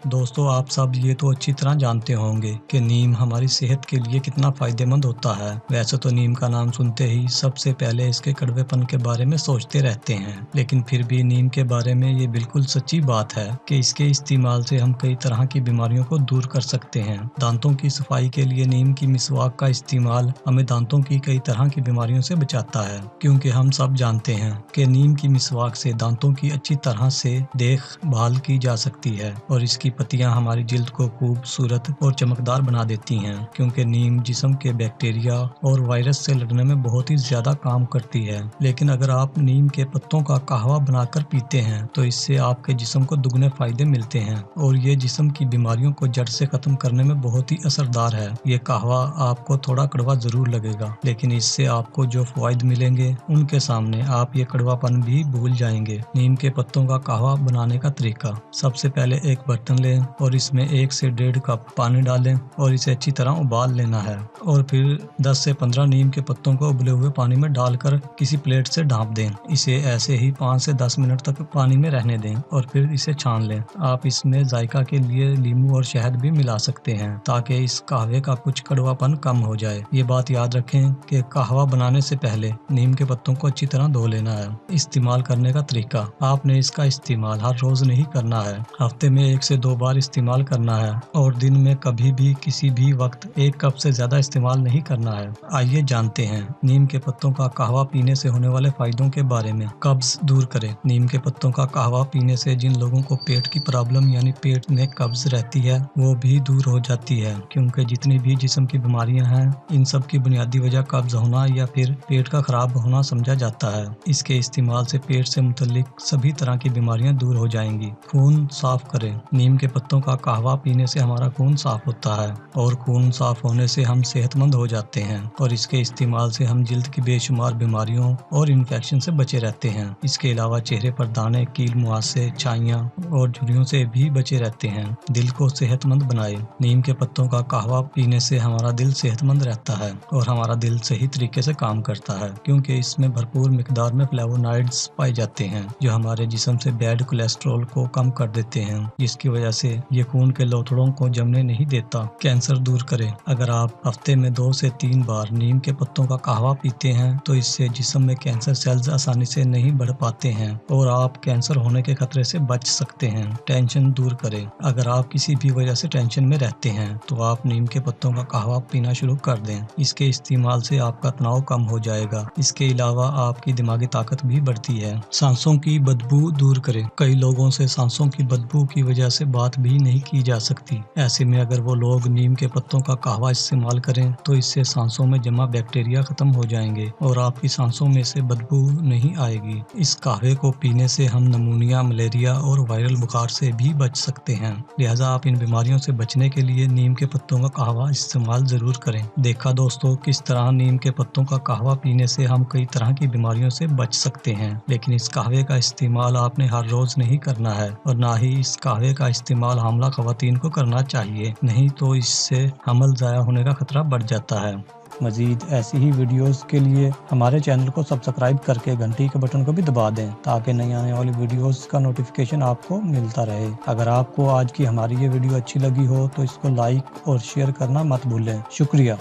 दोस्तों, आप सब ये तो अच्छी तरह जानते होंगे कि नीम हमारी सेहत के लिए कितना फायदेमंद होता है। वैसे तो नीम का नाम सुनते ही सबसे पहले इसके कड़वेपन के बारे में सोचते रहते हैं, लेकिन फिर भी नीम के बारे में ये बिल्कुल सच्ची बात है कि इसके इस्तेमाल से हम कई तरह की बीमारियों को दूर कर सकते हैं। दांतों की सफाई के लिए नीम की मिसवाक का इस्तेमाल हमें दांतों की कई तरह की बीमारियों से बचाता है, क्योंकि हम सब जानते हैं कि नीम की मिसवाक से दांतों की अच्छी तरह से देखभाल की जा सकती है और इसकी पत्तियां हमारी जिल्द को खूबसूरत और चमकदार बना देती हैं, क्योंकि नीम जिस्म के बैक्टीरिया और वायरस से लड़ने में बहुत ही ज्यादा काम करती है। लेकिन अगर आप नीम के पत्तों का कहवा बनाकर पीते हैं तो इससे आपके जिस्म को दुगने फायदे मिलते हैं और ये जिस्म की बीमारियों को जड़ से खत्म करने में बहुत ही असरदार है। ये कहवा आपको थोड़ा कड़वा जरूर लगेगा, लेकिन इससे आपको जो फायदे मिलेंगे उनके सामने आप ये कड़वापन भी भूल जाएंगे। नीम के पत्तों का कहवा बनाने का तरीका: सबसे पहले एक बर्तन लें और इसमें 1 से 1.5 कप पानी डालें और इसे अच्छी तरह उबाल लेना है और फिर 10 से 15 नीम के पत्तों को उबले हुए पानी में डालकर किसी प्लेट से ढाँप दें। इसे ऐसे ही 5 से 10 मिनट तक पानी में रहने दें और फिर इसे छान लें। आप इसमें जायका के लिए नींबू और शहद भी मिला सकते हैं ताकि इस कहवे का कुछ कड़वापन कम हो जाए। ये बात याद रखें कि कहवा बनाने से पहले नीम के पत्तों को अच्छी तरह धो लेना है। इस्तेमाल करने का तरीका: आपने इसका इस्तेमाल हर रोज नहीं करना है, हफ्ते में 1 से 2 बार इस्तेमाल करना है और दिन में कभी भी किसी भी वक्त 1 कप से ज्यादा इस्तेमाल नहीं करना है। आइए जानते हैं नीम के पत्तों का कहवा पीने से होने वाले फायदों के बारे में। कब्ज दूर करे: नीम के पत्तों का कहवा पीने से जिन लोगों को पेट की प्रॉब्लम यानी पेट में कब्ज रहती है वो भी दूर हो जाती है, क्योंकि जितनी भी जिस्म की बीमारियां हैं इन सब की बुनियादी वजह कब्ज होना या फिर पेट का खराब होना समझा जाता है। इसके इस्तेमाल से पेट से मुतल्लिक सभी तरह की बीमारियां दूर हो जाएंगी। खून साफ करें: नीम के पत्तों का कहवा पीने से हमारा खून साफ होता है और खून साफ होने से हम सेहतमंद हो जाते हैं और इसके इस्तेमाल से हम जिल्द की बेशुमार बीमारियों और इन्फेक्शन से बचे रहते हैं। इसके अलावा चेहरे पर दाने, कील मुहासे, छाइयाँ और झुर्रियों से भी बचे रहते हैं। दिल को सेहतमंद बनाए: नीम के पत्तों का कहवा पीने से हमारा दिल सेहतमंद रहता है और हमारा दिल सही तरीके से काम करता है, क्योंकि इसमें भरपूर मिकदार में फ्लेवोनॉइड्स पाए जाते हैं जो हमारे जिस्म से बैड कोलेस्ट्रॉल को कम कर देते हैं, जिसकी वजह से ये खून के लोथड़ों को जमने नहीं देता। कैंसर दूर करे: अगर आप हफ्ते में 2 से 3 बार नीम के पत्तों का कहवा पीते हैं तो इससे जिस्म में कैंसर सेल्स आसानी से नहीं बढ़ पाते हैं और आप कैंसर होने के खतरे से बच सकते हैं। टेंशन दूर करे: अगर आप किसी भी वजह से टेंशन में रहते हैं तो आप नीम के पत्तों का कहवा पीना शुरू कर दें। इसके इस्तेमाल से आपका तनाव कम हो जाएगा। इसके अलावा आपकी दिमागी ताकत भी बढ़ती है। सांसों की बदबू दूर करे: कई लोगों से सांसों की बदबू की वजह से बात भी नहीं की जा सकती। ऐसे में अगर वो लोग नीम के पत्तों का कहवा इस्तेमाल करें तो इससे सांसों में जमा बैक्टीरिया खत्म हो जाएंगे और आपकी सांसों में से बदबू नहीं आएगी। इस कहवे को पीने से हम नमूनिया, मलेरिया और वायरल बुखार से भी बच सकते हैं। लिहाजा आप इन बीमारियों से बचने के लिए नीम के पत्तों का कहवा इस्तेमाल जरूर करें। देखा दोस्तों, किस तरह नीम के पत्तों का कहवा पीने से हम कई तरह की बीमारियों से बच सकते हैं। लेकिन इस कहवे का इस्तेमाल आपने हर रोज नहीं करना है और ना ही इस कहवे का इस्तेमाल हामला खवातीन को करना चाहिए, नहीं तो इससे हमल ज़ाया होने का खतरा बढ़ जाता है। मजीद ऐसी ही वीडियोस के लिए हमारे चैनल को सब्सक्राइब करके घंटी के बटन को भी दबा दें ताकि नई आने वाली वीडियोस का नोटिफिकेशन आपको मिलता रहे। अगर आपको आज की हमारी ये वीडियो अच्छी लगी हो तो इसको लाइक और शेयर करना मत भूलें। शुक्रिया।